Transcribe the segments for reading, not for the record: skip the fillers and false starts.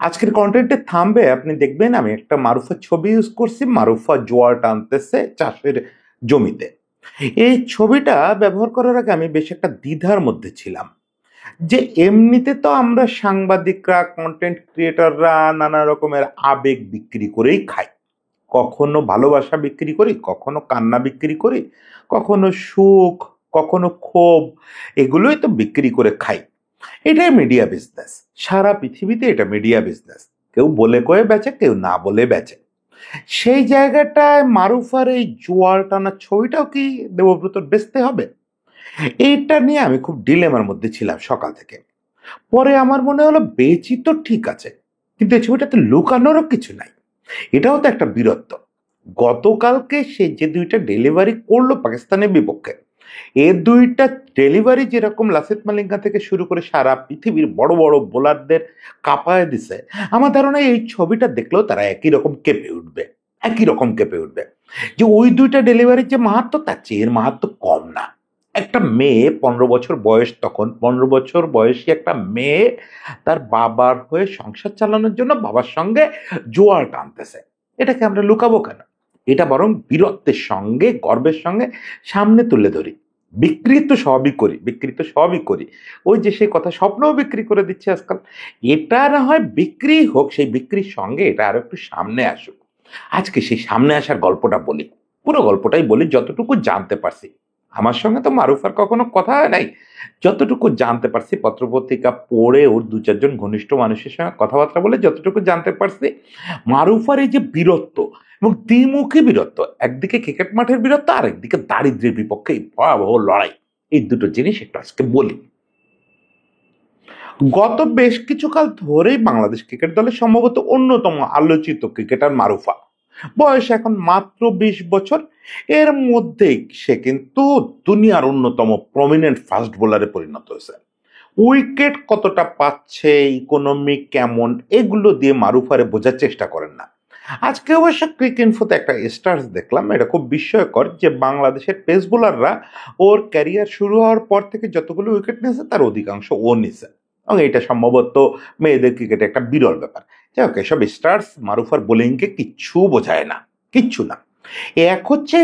আজকের কন্টেন্টে থামবে আপনি দেখবেন আমি একটা মারুফার ছবি ইউজ করছি। মারুফা জোয়ার টানতেছে চাষের জমিতে। এই ছবিটা ব্যবহার করার আগে আমি বেশ একটা দ্বিধার মধ্যে ছিলাম যে এমনিতে তো আমরা সাংবাদিকরা কন্টেন্ট ক্রিয়েটররা নানা রকমের আবেগ বিক্রি করেই খাই। কখনো ভালোবাসা বিক্রি করি, কখনো কান্না বিক্রি করি, কখনো সুখ, কখনো ক্ষোভ, এগুলোই তো বিক্রি করে খাই। এটাই মিডিয়া বিজনেস। সারা পৃথিবীতে এটা মিডিয়া বিজনেস। কেউ বলে কয়ে বেচে, কেউ না বলে বেচে। সেই জায়গাটায় মারুফার এই জোয়ার টানা ছবিটাও কি দেবব্রতর বেচতে হবে? এইটা নিয়ে আমি খুব ডিলেমার মধ্যে ছিলাম সকাল থেকে। পরে আমার মনে হলো বেচি তো ঠিক আছে, কিন্তু এই ছবিটাতে লুকানোরও কিছু নাই। এটাও তো একটা বীরত্ব। গতকালকে সে যে দুইটা ডেলিভারি করলো পাকিস্তানের বিপক্ষে, এ দুইটা ডেলিভারি যেরকম লাসিথ মালিঙ্গা থেকে শুরু করে সারা পৃথিবীর বড় বড় বোলারদের কাঁপায় দিছে, আমার ধারণা এই ছবিটা দেখলেও তারা একই রকম কেঁপে উঠবে। একই রকম কেঁপে উঠবে যে ওই দুইটা ডেলিভারির যে মাহাত্ম, তার চেয়ে এর মাহাত্ম কম না। একটা মেয়ে 15 বছর বয়স, তখন 15 বছর বয়সী একটা মেয়ে তার বাবার হয়ে সংসার চালানোর জন্য বাবার সঙ্গে জোয়ার টানতেছে। এটাকে আমরা লুকাবো কেন? এটা বরং বীরত্বের সঙ্গে গর্বের সঙ্গে সামনে তুলে ধরি। বিক্রি তো সবই করি, বিক্রি তো সবই করি। ওই যে সেই কথা, স্বপ্নও বিক্রি করে দিচ্ছে আজকাল। এটা না হয় বিক্রি হোক, সেই বিক্রির সঙ্গে এটা আরো একটু সামনে আসুক। আজকে সেই সামনে আসার গল্পটা বলি, পুরো গল্পটাই বলি যতটুকু জানতে পারছি। আমার সঙ্গে তো মারুফার কখনো কথা হয় নাই। যতটুকু জানতে পারছি পত্রপত্রিকা পড়ে, ওর দু চারজন ঘনিষ্ঠ মানুষের সঙ্গে কথাবার্তা বলে যতটুকু জানতে পারছি, মারুফার এই যে বীরত্ব এবং দ্বিমুখী বীরত্ব, একদিকে ক্রিকেট মাঠের বীরত্ব, আর একদিকে দারিদ্র্যের বিপক্ষে এই ভয়াবহ লড়াই, এই দুটো জিনিস একটু আজকে বলি। গত বেশ কিছুকাল ধরেই বাংলাদেশ ক্রিকেট দলের সম্ভবত অন্যতম আলোচিত ক্রিকেটার মারুফা। বয়স এখন মাত্র 20 বছর। এর মধ্যেই সে কিন্তু দুনিয়ার অন্যতম প্রমিনেন্ট ফাস্ট বোলারে পরিণত হয়েছে। উইকেট কতটা পাচ্ছে, ইকোনমি কেমন, এগুলো দিয়ে মারুফারে বোঝার চেষ্টা করেন না। আজকে অবশ্য ক্রিক ইনফোতে একটা স্টার্স দেখলাম, এটা খুব বিস্ময়কর যে বাংলাদেশের পেস বোলাররা ওর ক্যারিয়ার শুরু হওয়ার পর থেকে যতগুলো উইকেট নিয়েছে তার অধিকাংশ ও নিছে, এবং এটা সম্ভবত মেয়েদের ক্রিকেটে একটা বিরল ব্যাপার। যাই হোক, এসব স্টার্স মারুফার বোলিংকে কিচ্ছু বোঝায় না, কিচ্ছু না। এক হচ্ছে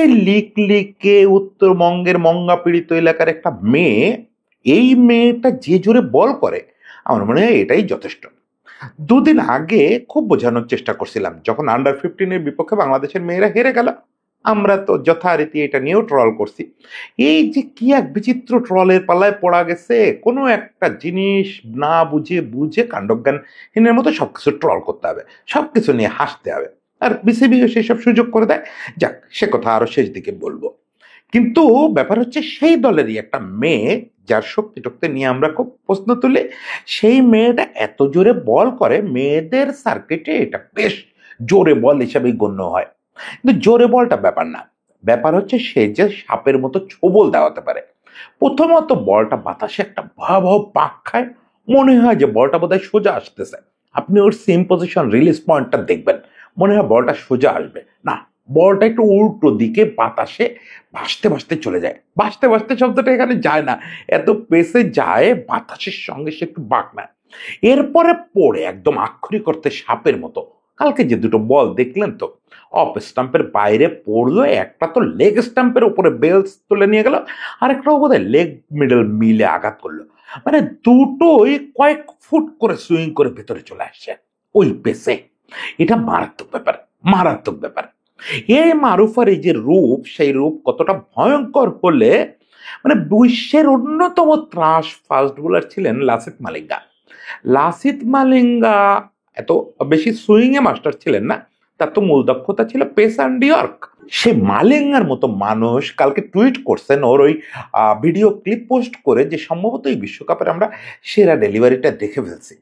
লিকে উত্তরবঙ্গের মঙ্গা পীড়িত এলাকার একটা মেয়ে। এই মেয়েটা যে জোরে বল করে, আমার মনে হয় এটাই যথেষ্ট। দুদিন আগে খুব বোঝানোর চেষ্টা করছিলাম, যখন আন্ডার 15-এর বিপক্ষে বাংলাদেশের মেয়েরা হেরে গেল, আমরা তো যথারীতি এটা নিয়েও ট্রল করছি। এই যে কি এক বিচিত্র ট্রলের পাল্লায় পড়া গেছে, কোনো একটা জিনিস না বুঝে বুঝে কাণ্ডজ্ঞানহীনের মতো সবকিছু ট্রল করতে হবে, সবকিছু নিয়ে হাসতে হবে, আর বিসিবিও সেসব সুযোগ করে দেয়। যাক, সে কথা আরো শেষ দিকে বলবো। কিন্তু ব্যাপার হচ্ছে সেই দলেরই একটা মেয়ে, যার শক্তি টক্তি নিয়ে আমরা খুব প্রশ্ন তুলি, সেই মেয়েটা এত জোরে বল করে, মেয়েদের সার্কিটে এটা বেশ জোরে বল হিসাবেই গণ্য হয়। কিন্তু জোরে বলটা ব্যাপার না, ব্যাপার হচ্ছে সে যে সাপের মতো ছোবল দেওয়াতে পারে। প্রথমত বলটা বাতাসে একটা ভয়াবহ পাক খায়, মনে হয় যে বলটা বোধহয় সোজা আসতেছে। আপনি ওর সেম পজিশন রিলিজ পয়েন্টটা দেখবেন, মনে হয় বলটা সোজা আসবে না, বলটা একটু উল্টো দিকে বাতাসে ভাসতে ভাসতে চলে যায়। ভাসতে ভাসতে শব্দটা এখানে যায় না, এত পেসে যায়, বাতাসের সঙ্গে সে একটু বাঁক নেয়। এরপরে পড়ে একদম আক্ষরিক অর্থে সাপের মতো। কালকে যে দুটো বল দেখলেন তো, অফ স্টাম্পের বাইরে পড়লো, একটা তো লেগ স্টাম্পের উপরে বেলস তুলে নিয়ে গেল, আর একটা বোধহয় লেগ মিডল মিলে আঘাত করলো। মানে দুটোই কয়েক ফুট করে সুইং করে ভেতরে চলে আসছে ওই পেসে। এটা মারাত্মক ব্যাপার, মারাত্মক ব্যাপার। এই মারুফার এই যে রূপ, সেই রূপ কতটা ভয়ঙ্কর হলে, মানে বিশ্বের অন্যতম ত্রাস ফাস্ট বোলার ছিলেন লাসিথ মালিঙ্গা। লাসিথ মালিঙ্গা এত বেশি সুইং এ মাস্টার ছিলেন না, তার তো মূল দক্ষতা ছিল পেস অ্যান্ড ইয়র্ক। সে মালিঙ্গার মতো মানুষ কালকে টুইট করছেন, ওর ওই ভিডিও ক্লিপ পোস্ট করে, যে সম্ভবত এই বিশ্বকাপের আমরা সেরা ডেলিভারিটা দেখে ফেলছি।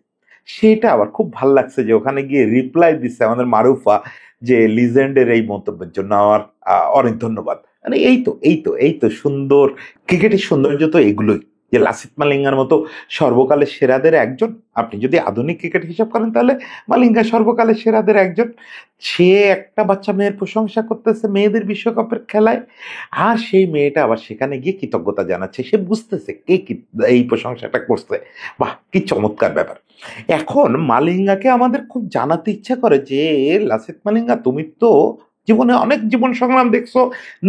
সেটা আবার খুব ভাল লাগছে যে ওখানে গিয়ে রিপ্লাই দিচ্ছে আমাদের মারুফা, যে লিজেন্ডের এই মন্তব্যের জন্য আমার অনেক ধন্যবাদ। মানে এই তো সুন্দর ক্রিকেটের সৌন্দর্য তো এগুলোই। যে লাসিথ মালিঙ্গার মতো সর্বকালের সেরাদের একজন, আপনি যদি আধুনিক ক্রিকেট হিসাব করেন তাহলে মালিঙ্গা সর্বকালের সেরাদের একজন। সে একটা বাচ্চা মেয়ের প্রশংসা করতেছে মেয়েদের বিশ্বকাপের খেলায়, আর সেই মেয়েটা আবার সেখানে গিয়ে কৃতজ্ঞতা জানাচ্ছে, সে বুঝতেছে কে কি এই প্রশংসাটা করছে। বাহ, কি চমৎকার ব্যাপার। এখন মালিঙ্গাকে আমাদের খুব জানাতে ইচ্ছা করে যে লাসিথ মালিঙ্গা, তুমি তো জীবনে অনেক জীবন সংগ্রাম দেখছো,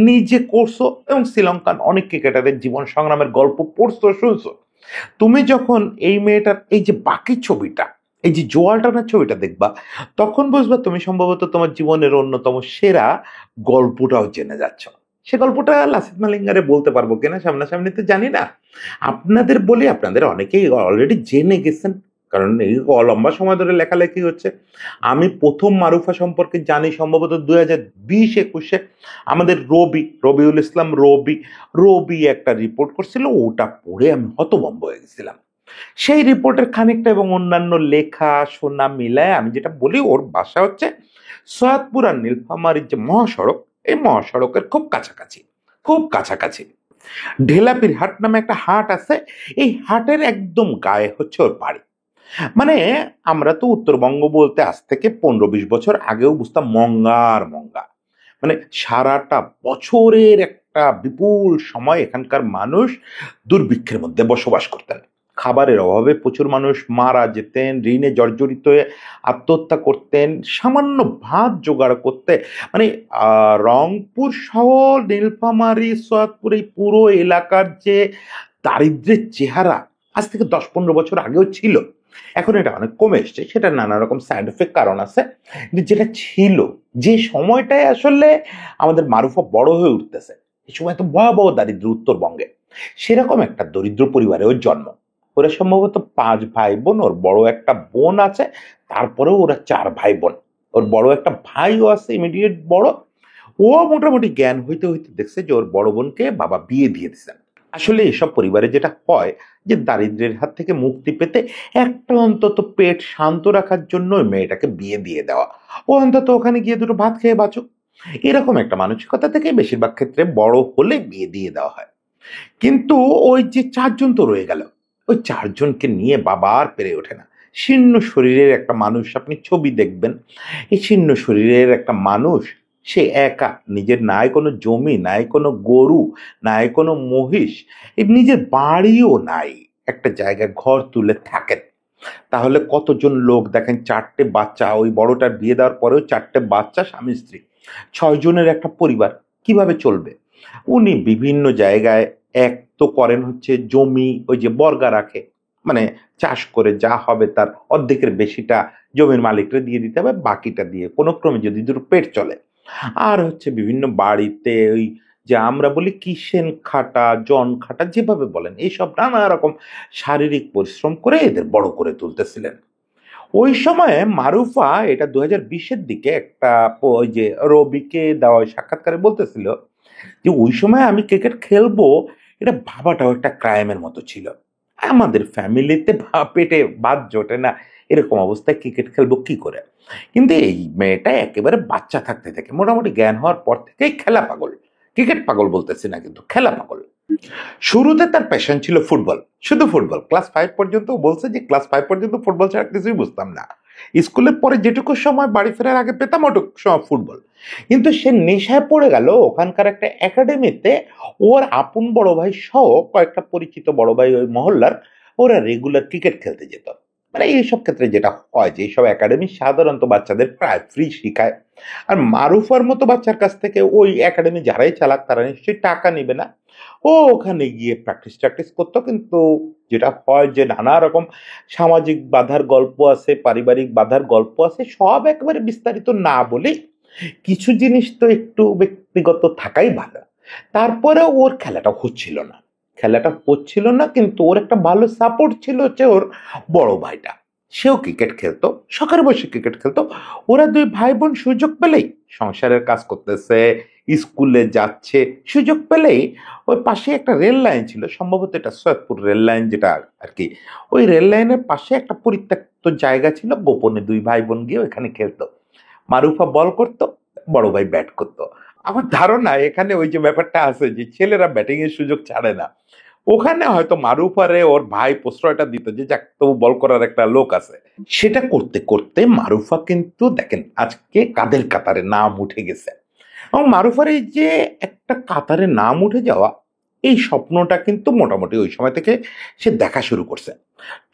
নিজে করছো, এবং শ্রীলঙ্কান অনেক ক্রিকেটারের জীবন সংগ্রামের গল্প পড়ছো শুনছো। তুমি যখন এই মেয়েটার এই যে বাকি ছবিটা, এই যে জোয়াল টানার ছবিটা দেখবা, তখন বুঝবা তুমি সম্ভবত তোমার জীবনের অন্যতম সেরা গল্পটাও জেনে যাচ্ছ। সে গল্পটা লাসিথ মালিঙ্গারে বলতে পারবো কিনা সামনাসামনি তো জানি না, আপনাদের বলি, আপনাদের অনেকেই অলরেডি জেনে গেছেন, কারণ এই লম্বা সময় ধরে লেখালেখি হচ্ছে। আমি প্রথম মারুফা সম্পর্কে জানি সম্ভবত 2020-21-এ আমাদের রবিউল ইসলাম রবি একটা রিপোর্ট করছিল, ওটা পড়ে আমি হতভম্ব হয়ে গেছিলাম। সেই রিপোর্টের খানিকটা এবং অন্যান্য লেখা শোনা মিলায় আমি যেটা বলি, ওর বাসা হচ্ছে সৈয়দপুর আর নীলফামারীর যে মহাসড়ক, এই মহাসড়কের খুব কাছাকাছি, খুব কাছাকাছি ঢেলাপির হাট নামে একটা হাট আছে, এই হাটের একদম গায়ে হচ্ছে ওর বাড়ি। মানে আমরা তো উত্তরবঙ্গ বলতে আজ থেকে 15-20 বছর আগেও বুঝতাম মঙ্গার মঙ্গা, মানে সারাটা বছরের একটা বিপুল সময় এখানকার মানুষ দুর্ভিক্ষের মধ্যে বসবাস করতেন। খাবারের অভাবে প্রচুর মানুষ মারা যেতেন, ঋণে জর্জরিত হয়ে আত্মহত্যা করতেন সামান্য ভাত জোগাড় করতে। মানে রংপুর শহর, নীলফামারী, সৈয়দপুর, এই পুরো এলাকার যে দারিদ্র্যের চেহারা আজ থেকে 10-15 বছর আগেও ছিল। এখন এটা অনেক কমে এসছে, সেটা নানা রকম সাইড এফেক্ট কারণ আছে, কিন্তু যেটা ছিল, যে সময়টায় আসলে আমাদের মারুফা বড় হয়ে উঠতেছে, এই সময় তো ভয়াবহ দারিদ্র উত্তরবঙ্গে, সেরকম একটা দরিদ্র পরিবারে ওর জন্ম। ওরা সম্ভবত 5 ভাই বোন, ওর বড় একটা বোন আছে, তারপরেও ওরা 4 ভাই বোন। ওর বড় একটা ভাইও আছে ইমিডিয়েট বড়। ও মোটামুটি জ্ঞান হইতে হইতে দেখছে যে ওর বড় বোনকে বাবা বিয়ে দিয়ে দিচ্ছেন। আসলে এসব পরিবারে যেটা হয়, যে দারিদ্র্যের হাত থেকে মুক্তি পেতে একটা অন্তত পেট শান্ত রাখার জন্য ওই মেয়েটাকে বিয়ে দিয়ে দেওয়া, ও অন্তত ওখানে গিয়ে দুটো ভাত খেয়ে বাঁচুক, এরকম একটা মানসিকতা থেকে বেশিরভাগ ক্ষেত্রে বড় হলে বিয়ে দিয়ে দেওয়া হয়। কিন্তু ওই যে 4 জন তো রয়ে গেল, ওই 4 জনকে নিয়ে বাবা আর পেরে ওঠে না। শীর্ণ শরীরের একটা মানুষ, আপনি ছবি দেখবেন, এই শীর্ণ শরীরের একটা মানুষ, সে একা, নিজের নাই কোনো জমি, নাই কোনো গরু, নাই কোনো মহিষ, এই নিজের বাড়িও নাই, একটা জায়গায় ঘর তুলে থাকেন। তাহলে কতজন লোক দেখেন, 4টে বাচ্চা, ওই বড়টার বিয়ে দেওয়ার পরেও 4টে বাচ্চা, স্বামী স্ত্রী, 6 জনের একটা পরিবার কিভাবে চলবে? উনি বিভিন্ন জায়গায়, এক তো করেন হচ্ছে জমি, ওই যে বর্গা রাখে, মানে চাষ করে যা হবে তার অর্ধেকের বেশিটা জমির মালিকরা দিয়ে দিতে হবে, বাকিটা দিয়ে কোনো ক্রমে যদি দুটো পেট চলে। আর হচ্ছে বিভিন্ন বাড়িতে ওই যে আমরা বলি কিষেন খাটা, জন খাটা, যেভাবে বলেন, এইসব নানা রকম শারীরিক পরিশ্রম করে এদের বড় করে তুলতেছিলেন। ওই সময়ে মারুফা, এটা 2020-এর দিকে একটা ওই যে রবিকে দেওয়া ওই সাক্ষাৎকারে বলতেছিল যে ওই সময় আমি ক্রিকেট খেলবো, এটা ভাবাটাও একটা ক্রাইমের মতো ছিল। আমাদের ফ্যামিলিতে পেটে ভাত জোটে না, এরকম অবস্থায় ক্রিকেট খেলবো কি করে? কিন্তু এই মেয়েটা একেবারে বাচ্চা থাকতে থেকে, মোটামুটি জ্ঞান হওয়ার পর থেকেই খেলা পাগল। ক্রিকেট পাগল বলতেছি না, কিন্তু খেলা পাগল। শুরুতে তার প্যাশন ছিল ফুটবল, শুধু ফুটবল। ক্লাস 5 পর্যন্ত বলছে যে ক্লাস 5 পর্যন্ত ফুটবল ছাড়া কিছুই বুঝতাম না। স্কুলের পরে যেটুকু সময় বাড়ি ফেরার আগে পেতাম, ওটুকু সময় ফুটবল। কিন্তু সে নেশায় পড়ে গেল ওখানকার একটা একাডেমিতে। ওর আপন বড় ভাই সহ কয়েকটা পরিচিত বড় ভাই ওই মহল্লার, ওরা রেগুলার ক্রিকেট খেলতে যেত। মানে এইসব ক্ষেত্রে যেটা হয়, যে এইসব একাডেমি সাধারণত বাচ্চাদের প্রায় ফ্রি শিখায়। আর মারুফার মতো বাচ্চার কাছ থেকে ওই একাডেমি যারাই চালাক তারা নিশ্চয়ই টাকা নিবে না। ও ওখানে গিয়ে প্র্যাকটিস করতো। কিন্তু যেটা হয় যে নানা রকম সামাজিক বাধার গল্প আছে, পারিবারিক বাধার গল্প আছে, সব একেবারে বিস্তারিত না বলে কিছু জিনিস তো একটু ব্যক্তিগত থাকাই ভালো। তারপরে ওর খেলাটা হচ্ছিল না, কিন্তু ওর একটা ভালো সাপোর্ট ছিল হচ্ছে ওর বড় ভাইটা। সেও ক্রিকেট খেলতো, শখের বসে ক্রিকেট খেলতো। ওরা 2 ভাই বোন সুযোগ পেলেই সংসারের কাজ করতেছে, স্কুলে যাচ্ছে, সুযোগ পেলেই ওই পাশে একটা রেল লাইন ছিল, সম্ভবত এটা সৈয়দপুর রেল লাইন যেটা আর কি, ওই রেল লাইনের পাশে একটা পরিত্যক্ত জায়গা ছিল, গোপনে 2 ভাই বোন গিয়ে ওখানে খেলতো। মারুফা বল করতো, বড় ভাই ব্যাট করতো। আমার ধারণা এখানে ওই যে ব্যাপারটা আছে যে ছেলেরা ব্যাটিং এর সুযোগ ছাড়ে না, ওখানে হয়তো মারুফারে ওর ভাই প্রশ্রয়টা দিত যে যাক তবু বল করার একটা লোক আছে। সেটা করতে করতে মারুফা কিন্তু দেখেন আজকে কাদের কাতারে নাম উঠে গেছে। এবং মারুফার এই যে একটা কাতারে নাম উঠে যাওয়া, এই স্বপ্নটা কিন্তু মোটামুটি ওই সময় থেকে সে দেখা শুরু করছে।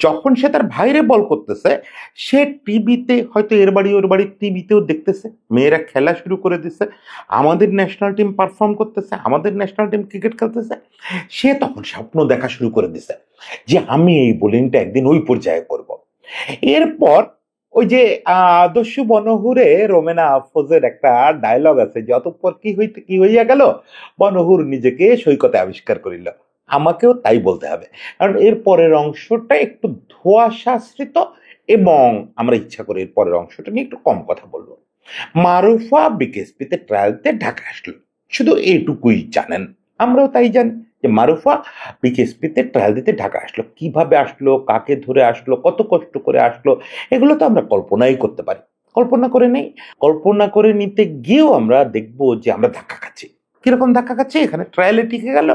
যখন সে তার ভাইরে বল করতেছে, সে টিভিতে হয়তো এর বাড়ি ওর বাড়ির টিভিতেও দেখতেছে মেয়েরা খেলা শুরু করে দিচ্ছে, আমাদের ন্যাশনাল টিম পারফর্ম করতেছে, আমাদের ন্যাশনাল টিম ক্রিকেট খেলতেছে। সে তখন স্বপ্ন দেখা শুরু করে দিছে যে আমি এই বোলিংটা একদিন ওই পর্যায়ে করব। এরপর ওই যে দস্যু বনহুরে রোমেনা আফরোজের একটা ডায়লগ আছে যে অতঃপর কি হইয়া গেল, বনহুর নিজেকে সৈকতে আবিষ্কার করিল। আমাকেও তাই বলতে হবে, কারণ এর পরের অংশটা একটু ধোঁয়াশাশ্রিত, এবং আমরা ইচ্ছা করি এর পরের অংশটা নিয়ে একটু কম কথা বলবো। মারুফা বিকেএসপিতে ট্রায়ালতে ঢাকা আসলো, শুধু এইটুকুই জানেন, আমরাও তাই জানি যে মারুফা বিকেএসপিতে ট্রায়াল দিতে ঢাকা আসলো। কিভাবে আসলো, কাকে ধরে আসলো, কত কষ্ট করে আসলো, এগুলো তো আমরা কল্পনাই করতে পারি। কল্পনা করে নেই, কল্পনা করে নিতে গিয়েও আমরা দেখবো যে আমরা ধাক্কা খাচ্ছি। কিরকম ধাক্কা খাচ্ছে, এখানে ট্রায়ালে টিকে গেল,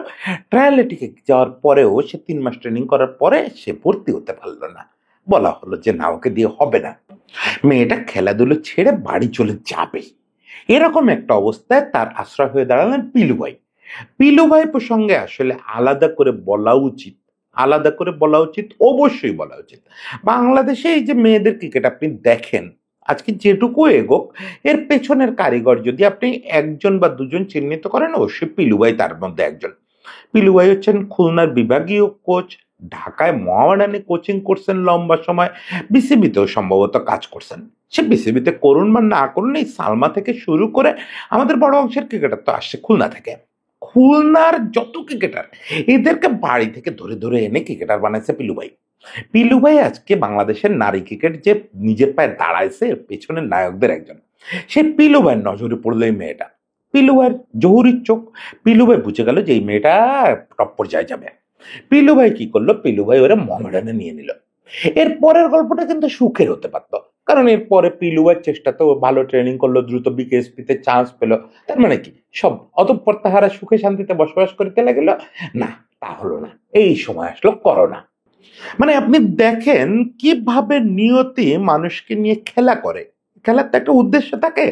ট্রায়ালে টিকে যাওয়ার পরেও সে 3 মাস ট্রেনিং করার পরে সে ভর্তি হতে পারলো না। বলা হলো যে না, ওকে দিয়ে হবে না, মেয়েটা খেলাধুলো ছেড়ে বাড়ি চলে যাবে। এরকম একটা অবস্থায় তার আশ্রয় হয়ে দাঁড়ালেন পিলু ভাই। পিলু ভাই প্রসঙ্গে আসলে আলাদা করে বলা উচিত, আলাদা করে বলা উচিত, অবশ্যই বলা উচিত। বাংলাদেশে এই যে মেয়েদের ক্রিকেট আপনি দেখেন, আজকে যেটুকু এগোক, এর পেছনের কারিগর যদি আপনি একজন বা দুজন চিহ্নিত করেন, অবশ্যই পিলু ভাই তার মধ্যে একজন। পিলু ভাই হচ্ছেন খুলনার বিভাগীয় কোচ, ঢাকায় মহামেডানে কোচিং করছেন লম্বা সময়, বিসিবিতেও সম্ভবত কাজ করছেন। সে বিসিবিতে করুন বা না করুন, এই সালমা থেকে শুরু করে আমাদের বড় অংশের ক্রিকেটার তো আসছে খুলনা থেকে। খুলনার যত ক্রিকেটার, এদেরকে বাড়ি থেকে ধরে ধরে এনে ক্রিকেটার বানাইছে পিলু ভাই। পিলু ভাই আজকে বাংলাদেশের নারী ক্রিকেট যে নিজের পায়ে দাঁড়াইছে, পেছনের নায়কদের একজন। সে পিলু ভাইয়ের নজরে পড়লো এই মেয়েটা, পিলু ভাইয়ের জহুরির চোখ। পিলু ভাই বুঝে গেল যে এই মেয়েটা টপ পর্যায়ে যাবে। পিলু ভাই কি করলো, পিলু ভাই ওরা মোহামেডানে নিয়ে নিল। এর পরের গল্পটা কিন্তু সুখের হতে পারত, কারণ এরপরে পিলু ভাইয়ের চেষ্টা তো ভালো, ট্রেনিং করলো, দ্রুত বিকেএসপিতে চান্স পেলো। তার মানে কি সব অতঃপর তাহারা সুখে শান্তিতে বসবাস করতে লাগলো? না, তা হলো না। এই সময় আসলো করোনা। মানে আপনি দেখেন কিভাবে নিয়তি মানুষকে নিয়ে খেলা করে। খেলার তো একটা উদ্দেশ্য থাকে,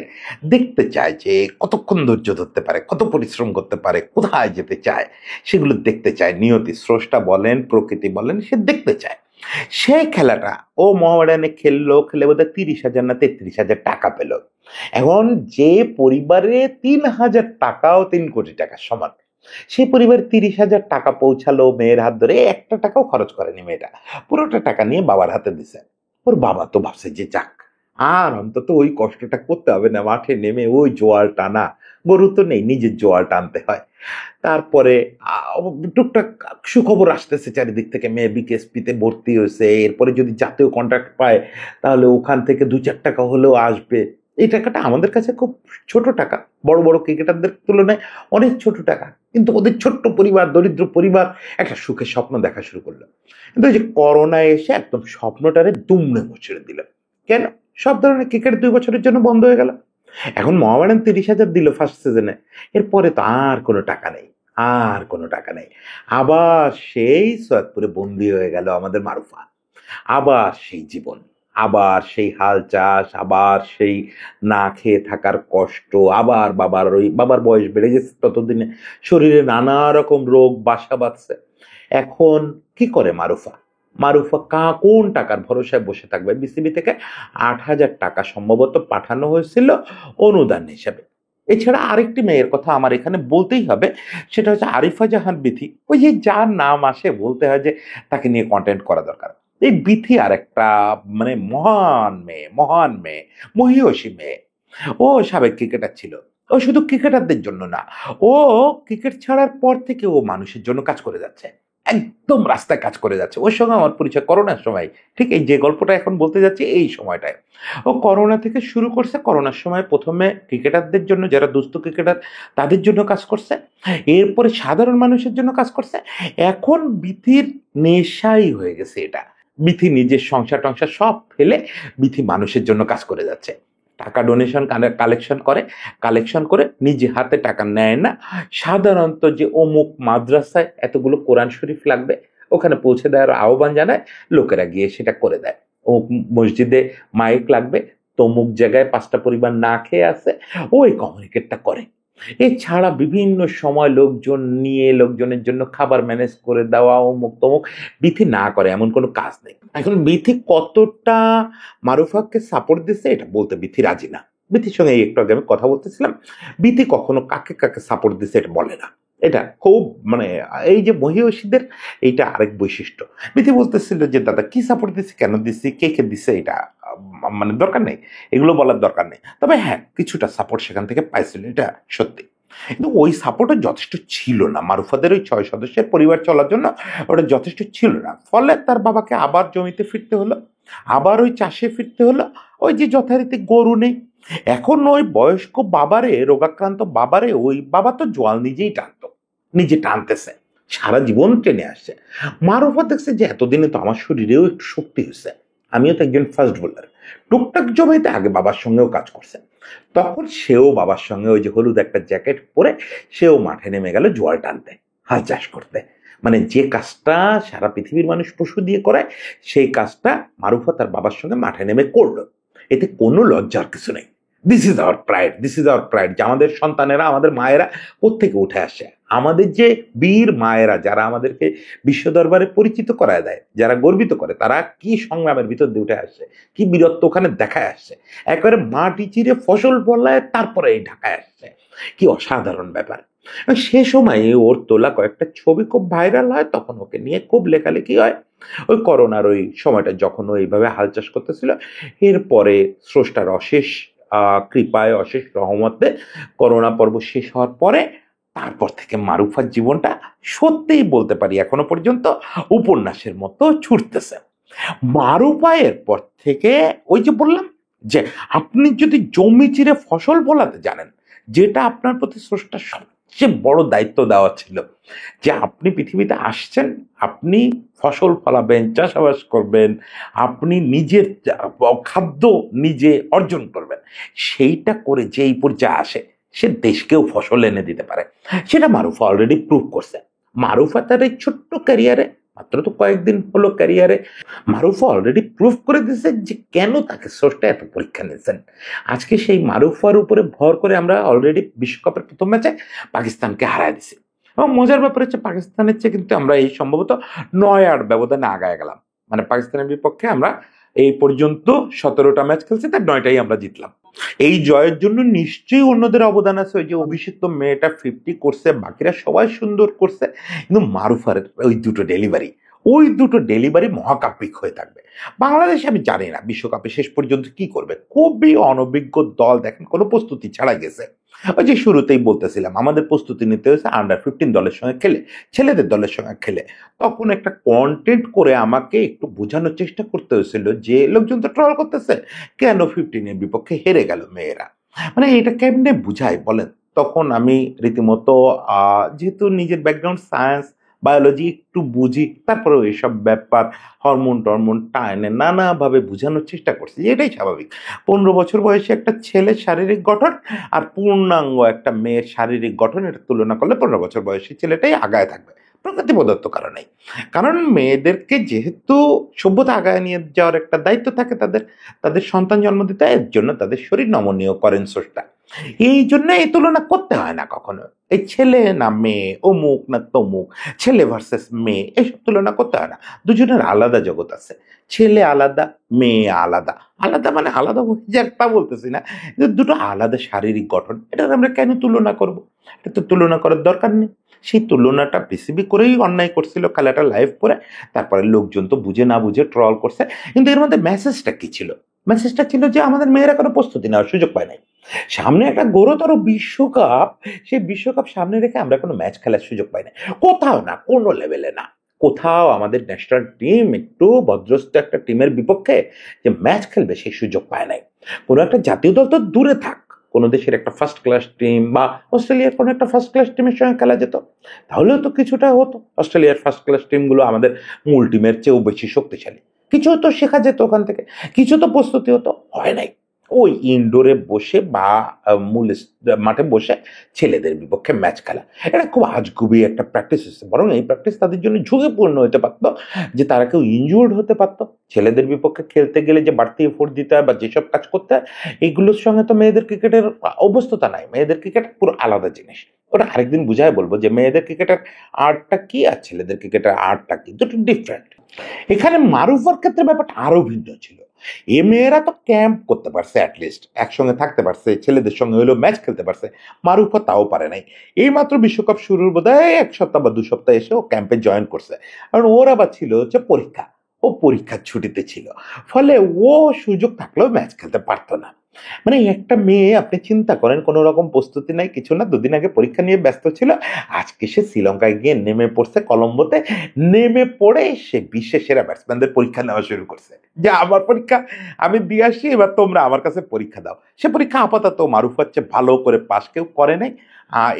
দেখতে চায় যে কতক্ষণ ধৈর্য ধরতে পারে, কত পরিশ্রম করতে পারে, কোথায় যেতে চায়, সেগুলো দেখতে চায় নিয়তি। স্রষ্টা বলেন, প্রকৃতি বলেন, সে দেখতে চায়। সেই খেলাটা ও মোহামেডানে খেললো, খেলে বোধহয় 30,000 না 33,000 টাকা পেল। এখন যে পরিবারে 3,000 টাকাও 3 কোটি টাকার সমান, সে পরিবার 30,000 টাকা পৌঁছালো মেয়ের হাত ধরে, একটা টাকাও খরচ করেনি মেয়েটা, পুরোটা টাকা নিয়ে বাবার হাতে দিছে। ওর বাবা তো ভাবছে যে যাক, আর অন্তত ওই কষ্টটা করতে হবে না, মাঠে নেমে ওই জোয়াল টানা, গরু তো নেই, নিজের জোয়াল টানতে হয়। তারপরে টুকটাক সুখবর আসতেছে চারিদিক থেকে, মেয়ে বিকেএসপিতে ভর্তি হয়েছে, এরপরে যদি জাতীয় কন্ট্রাক্ট পায় তাহলে ওখান থেকে 2-4 টাকা হলেও আসবে। এই টাকাটা আমাদের কাছে খুব ছোট টাকা, বড় বড় ক্রিকেটারদের তুলনায় অনেক ছোট টাকা, কিন্তু ওদের ছোট্ট পরিবার, দরিদ্র পরিবার একটা সুখের স্বপ্ন দেখা শুরু করলো। কিন্তু এই যে করোনা এসে একদম স্বপ্নটারে দুমড়ে মুচড়ে দিল। কেন? সব ধরনের ক্রিকেট 2 বছরের জন্য বন্ধ হয়ে গেল। এখন মোহামেডান 30,000 দিল ফার্স্ট সিজনে, এরপরে তো আর কোনো টাকা নেই, আর কোনো টাকা নেই। আবার সেই সৈয়দপুরে বন্দি হয়ে গেল আমাদের মারুফা। আবার সেই জীবন, আবার সেই হাল চাষ, আবার সেই না খেয়ে থাকার কষ্ট, আবার বাবার বয়স বেড়ে গেছে, ততদিনে শরীরে নানা রকম রোগ বাসা বাঁধছে। এখন কি করে মারুফা? মারুফা কোন টাকার ভরসায় বসে থাকবে? বিসিবি থেকে 8,000 টাকা সম্ভবত পাঠানো হয়েছিল অনুদান হিসাবে। এছাড়া আরেকটি মেয়ের কথা আমার এখানে বলতেই হবে, সেটা হচ্ছে আরিফা জাহান বিথি। ওই যে যার নাম আসে বলতে হয় যে তাকে নিয়ে কন্টেন্ট করা দরকার। এই বিথি আর একটা মানে মহান মেয়ে, মহান মেয়ে, মহিয়সী মেয়ে। ও সাবেক ক্রিকেটার ছিল। ও শুধু ক্রিকেটারদের জন্য না, ও ক্রিকেট ছাড়ার পর থেকে ও মানুষের জন্য কাজ করে যাচ্ছে, একদম রাস্তায় কাজ করে যাচ্ছে। ওর সঙ্গে আমার পরিচয় করোনার সময়, ঠিক এই যে গল্পটা এখন বলতে যাচ্ছি এই সময়টায়। ও করোনা থেকে শুরু করছে, করোনার সময় প্রথমে ক্রিকেটারদের জন্য, যারা দুস্থ ক্রিকেটার তাদের জন্য কাজ করছে, এরপরে সাধারণ মানুষের জন্য কাজ করছে। এখন বিথির নেশাই হয়ে গেছে এটা। বিথি নিজের সংসার টংসার সব ফেলে বিথি মানুষের জন্য কাজ করে যাচ্ছে। টাকা ডোনেশন কালেকশন করে নিজে হাতে টাকা নেয় না। সাধারণত যে অমুক মাদ্রাসায় এতগুলো কোরআন শরীফ লাগবে ওখানে পৌঁছে দেওয়ার আহ্বান জানায়, লোকেরা গিয়ে সেটা করে দেয়। অমুক মসজিদে মাইক লাগবে, তমুক জায়গায় 5টা পরিবার না খেয়ে আছে, ওই কমিউনিকেটটা করে। এছাড়া বিভিন্ন সময় লোকজনের জন্য খাবার ম্যানেজ করে দেওয়া, অমুক তমুক। বিথি না করে এমন কোনো কাজ নেই। এখন বিথি কতটা মারুফাকে সাপোর্ট দিচ্ছে এটা বলতে বিথি রাজি না। বিথির সঙ্গে একটু আগে আমি কথা বলতেছিলাম, বিথি কখনো কাকে কাকে সাপোর্ট দিচ্ছে এটা বলে না। এটা খুব মানে এই যে মহিষীদের এইটা আরেক বৈশিষ্ট্য। বিথি বলতেছিল যে দাদা কি সাপোর্ট দিচ্ছে, কেন দিচ্ছি, কে কে দিচ্ছে, এটা মানে দরকার নেই, এগুলো বলার দরকার নেই। তবে হ্যাঁ, কিছুটা সাপোর্ট সেখান থেকে পাইছিল, এটা সত্যি। কিন্তু ওই সাপোর্টও যথেষ্ট ছিল না। মারুফাদের ওই 6 সদস্যের পরিবার চলার জন্য ওটা যথেষ্ট ছিল না। ফলে তার বাবাকে আবার জমিতে ফিরতে হলো, আবার ওই চাষে ফিরতে হলো। ওই যে যথারীতি গরু নেই। এখন ওই বয়স্ক বাবারে, রোগাক্রান্ত বাবারে, ওই বাবা তো জোয়াল নিজেই টানতো, নিজে টানতেছে, সারা জীবন টেনে আসছে। মারুফা দেখছে যে এতদিনে তো আমার শরীরেও একটু শক্তি হয়েছে, আমিও তো একজন ফাস্ট বোলার, টুকটাক জমিতে আগে বাবার সঙ্গেও কাজ করছে। তখন সেও বাবার সঙ্গে ওই যে হলুদ একটা জ্যাকেট পরে সেও মাঠে নেমে গেল জোয়াল টানতে, হাল চাষ করতে। মানে যে কাজটা সারা পৃথিবীর মানুষ পশু দিয়ে করায়, সেই কাজটা মারুফা তার বাবার সঙ্গে মাঠে নেমে করলো। এতে কোনো লজ্জার কিছু নেই। দিস ইজ আওয়ার প্রাইড যে আমাদের সন্তানেরা, আমাদের মায়েরা কোত্থেকে উঠে আসে। আমাদের যে বীর মায়েরা যারা আমাদেরকে বিশ্ব দরবারে পরিচিত করায় দেয়, যারা গর্বিত করে, তারা কি সংগ্রামের ভিতর দিয়ে উঠে আসছে, কি বীরত্ব ওখানে দেখায় আসছে। একেবারে মাটি চিরে ফসল ফলায় তারপরে এই ঢাকায় আসছে, কি অসাধারণ ব্যাপার। সে সময় ওর তোলা কয়েকটা ছবি খুব ভাইরাল হয়, তখন ওকে নিয়ে খুব লেখালেখি হয়। ওই করোনার ওই সময়টা যখন ও এইভাবে হাল চাষ করতেছিল, এরপরে স্রষ্টার অশেষ কৃপায়, অশেষ রহমতে করোনা পর্ব শেষ হওয়ার পরে তারপর থেকে মারুফার জীবনটা সত্যিই বলতে পারি এখনো পর্যন্ত উপন্যাসের মতো ছুটতেছে। মারুফা এরপর থেকে ওই যে বললাম যে আপনি যদি জমি চিরে ফসল ফলাতে জানেন, যেটা আপনার প্রতি স্রষ্টার সবচেয়ে বড় দায়িত্ব দেওয়া ছিল, যে আপনি পৃথিবীতে আসছেন, আপনি ফসল ফলাবেন, চাষাবাস করবেন, আপনি নিজের খাদ্য নিজে অর্জন করবেন, সেইটা করে যে এই পর্যায়ে আসে, সে দেশকেও ফসল এনে দিতে পারে। সেটা মারুফা অলরেডি প্রুভ করছে। মারুফা তার এই ছোট্ট ক্যারিয়ারে, মাত্র তো কয়েকদিন হলো ক্যারিয়ারে, মারুফা অলরেডি প্রুভ করে দিয়েছে যে কেন তাকে স্রষ্টা এত পরীক্ষা নিয়েছেন। আজকে সেই মারুফার উপরে ভর করে আমরা অলরেডি বিশ্বকাপের প্রথম ম্যাচে পাকিস্তানকে হারায় দিছি। এবং মজার ব্যাপার হচ্ছে পাকিস্তানের চেয়ে কিন্তু আমরা এই সম্ভবত 9-8 ব্যবধানে আগায় গেলাম। মানে পাকিস্তানের বিপক্ষে আমরা এই পর্যন্ত 17টা ম্যাচ খেলছি, তার 9টাই আমরা জিতলাম। এই জয়ের জন্য নিশ্চয়ই অন্যদের অবদান আছে। ওই যে অভিষিক্ত মেয়েটা 50 করছে, বাকিরা সবাই সুন্দর করছে, কিন্তু মারুফার ওই দুটো ডেলিভারি মহাকাব্যিক হয়ে থাকবে। বাংলাদেশ আমি জানি না বিশ্বকাপে শেষ পর্যন্ত কি করবে, খুবই অনভিজ্ঞ দল, দেখেন কোনো প্রস্তুতি ছাড়া গেছে। ওই যে শুরুতেই বলতেছিলাম আমাদের প্রস্তুতি নিতে হয়েছে আন্ডার 15 দলের সঙ্গে খেলে, ছেলেদের দলের সঙ্গে খেলে। তখন একটা কন্টেন্ট করে আমাকে একটু বোঝানোর চেষ্টা করতে হয়েছিল যে লোকজন তো ট্রল করতেছে, কেন 15-এর বিপক্ষে হেরে গেল মেয়েরা, মানে এটা কেমনে বুঝায় বলেন। তখন আমি রীতিমতো যেহেতু নিজের ব্যাকগ্রাউন্ড সায়েন্স, বায়োলজি একটু বুঝি, তারপরেও এইসব ব্যাপার হরমোন টরমোন টাইনে নানাভাবে বোঝানোর চেষ্টা করছি যে এটাই স্বাভাবিক। 15 বছর বয়সে একটা ছেলের শারীরিক গঠন আর পূর্ণাঙ্গ একটা মেয়ের শারীরিক গঠন, এটা তুলনা করলে 15 বছর বয়সী ছেলেটাই আগায় থাকবে প্রকৃতি প্রদত্ত কারণেই। কারণ মেয়েদেরকে যেহেতু সভ্যতা আগায় নিয়ে যাওয়ার একটা দায়িত্ব থাকে তাদের, তাদের সন্তান জন্ম দিতে, এর জন্য তাদের শরীর নমনীয় করেন স্রষ্টা। এই জন্য এই তুলনা করতে হয় না কখনো। এই ছেলে না মেয়ে, অমুক না তমুক, ছেলে ভার্সেস মেয়ে, এইসব তুলনা করতে হয় না। দুজনের আলাদা জগৎ আছে, ছেলে আলাদা, মেয়ে আলাদা। আলাদা মানে আলাদা যে একটা বলতেছি না, কিন্তু দুটো আলাদা শারীরিক গঠন, এটা আমরা কেন তুলনা করব? এটা তো তুলনা করার দরকার নেই। সেই তুলনাটা বিসিবি করেই অন্যায় করছিল খেলাটা লাইভ করে। তারপরে লোকজন তো বুঝে না বুঝে ট্রল করছে, কিন্তু এর মধ্যে মেসেজটা কি ছিল? মেসেজটা ছিল যে আমাদের মেয়েরা কোনো প্রস্তুতি নেওয়ার সুযোগ পায় নাই। সামনে একটা গুরুতর বিশ্বকাপ, সেই বিশ্বকাপ সামনে রেখে আমরা কোনো ম্যাচ খেলার সুযোগ পাই না, কোথাও না, কোনো লেভেলে না। কোথাও আমাদের ন্যাশনাল টিম একটু ভদ্রস্থ একটা টিমের বিপক্ষে যে ম্যাচ খেলবে সেই সুযোগ পায় নাই। কোনো একটা জাতীয় দল তো দূরে থাক, কোনো দেশের একটা ফার্স্ট ক্লাস টিম বা অস্ট্রেলিয়ার কোনো একটা ফার্স্ট ক্লাস টিমের সঙ্গে খেলা যেত, তাহলেও তো কিছুটা হতো। অস্ট্রেলিয়ার ফার্স্ট ক্লাস টিমগুলো আমাদের মূল টিমের চেয়েও বেশি শক্তিশালী, কিছু তো শেখা যেত ওখান থেকে, কিছু তো প্রস্তুতি হতো, হয় নাই। ওই ইনডোরে বসে বা মূল মাঠে বসে ছেলেদের বিপক্ষে ম্যাচ খেলা। এটা খুব আজগুবি একটা প্র্যাকটিস হচ্ছে, বরং এই প্র্যাকটিস তাদের জন্য ঝুঁকিপূর্ণ হতে পারতো, যে তারা কেউ ইনজুর্ড হতে পারতো। ছেলেদের বিপক্ষে খেলতে গেলে যে বাড়তি এফোর্ট দিতে হয় বা যেসব কাজ করতে হয়, এগুলোর সঙ্গে তো মেয়েদের ক্রিকেটের অভ্যস্ততা নাই। মেয়েদের ক্রিকেট পুরো আলাদা জিনিস। ওটা আরেকদিন বুঝায় বলবো যে মেয়েদের ক্রিকেটের আর্টটা কি আর ছেলেদের ক্রিকেটের আর্টটা কি, দুটো ডিফারেন্ট। এখানে মারুফার ক্ষেত্রে ব্যাপারটা আরো ভিন্ন ছিল। এ মেয়েরা তো ক্যাম্প করতে পারছে, অ্যাটলিস্ট একসঙ্গে থাকতে পারছে, ছেলেদের সঙ্গে হলেও ম্যাচ খেলতে পারছে। মারুফা তাও পারে নাই। এই মাত্র বিশ্বকাপ শুরুর বোধহয় 1 সপ্তাহ বা 2 সপ্তাহ এসে ও ক্যাম্পে জয়েন করছে। কারণ ওর আবার ছিল হচ্ছে পরীক্ষা, ও পরীক্ষার ছুটিতে ছিল, ফলে ও সুযোগ থাকলেও ম্যাচ খেলতে পারতো না। মানে একটা মেয়ে, আপনি চিন্তা করেন, কোনো রকম প্রস্তুতি নাই, কিছু না, দুদিন আগে পরীক্ষা নিয়ে ব্যস্ত ছিল, আজকে সে শ্রীলঙ্কায় গিয়ে নেমে পড়ছে কলম্বোতে। নেমে পড়ে সে বিশ্বের সেরা ব্যাটসম্যানদের পরীক্ষা নেওয়া শুরু করছে, যে আমার পরীক্ষা আমি দিয়ে আসি, এবার তোমরা আমার কাছে পরীক্ষা দাও। সে পরীক্ষা আপাতত মারুফার চেয়ে ভালো করে পাস কেউ করে নাই।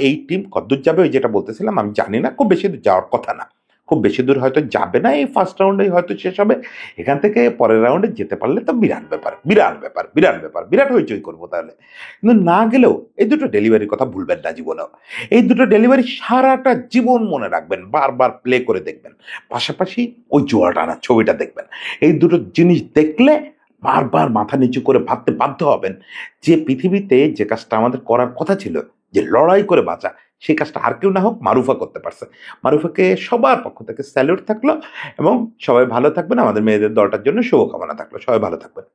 এই টিম কতদূর যাবে ওই যেটা বলতেছিলাম আমি জানি না, খুব বেশি দূর যাওয়ার কথা না, খুব বেশি দূর হয়তো যাবে না, এই ফার্স্ট রাউন্ডেই হয়তো শেষ হবে। এখান থেকে পরের রাউন্ডে যেতে পারলে তো বিরাট ব্যাপার, বিরাট ব্যাপার, বিরাট ব্যাপার, বিরাট হইচই করবো তাহলে। কিন্তু না গেলেও এই দুটো ডেলিভারির কথা ভুলবেন না জীবনেও। এই দুটো ডেলিভারি সারাটা জীবন মনে রাখবেন, বারবার প্লে করে দেখবেন, পাশাপাশি ওই জোয়ার টানা ছবিটা দেখবেন। এই দুটো জিনিস দেখলে বারবার মাথা নিচু করে ভাবতে বাধ্য হবেন যে পৃথিবীতে যে কাজটা আমাদের করার কথা ছিল, যে লড়াই করে বাঁচা, সেই কাজটা আর কেউ না হোক মারুফা করতে পারছে। মারুফাকে সবার পক্ষ থেকে স্যালুট থাকলো, এবং সবাই ভালো থাকবেন। আমাদের মেয়েদের দলটার জন্য শুভকামনা থাকলো। সবাই ভালো থাকবেন।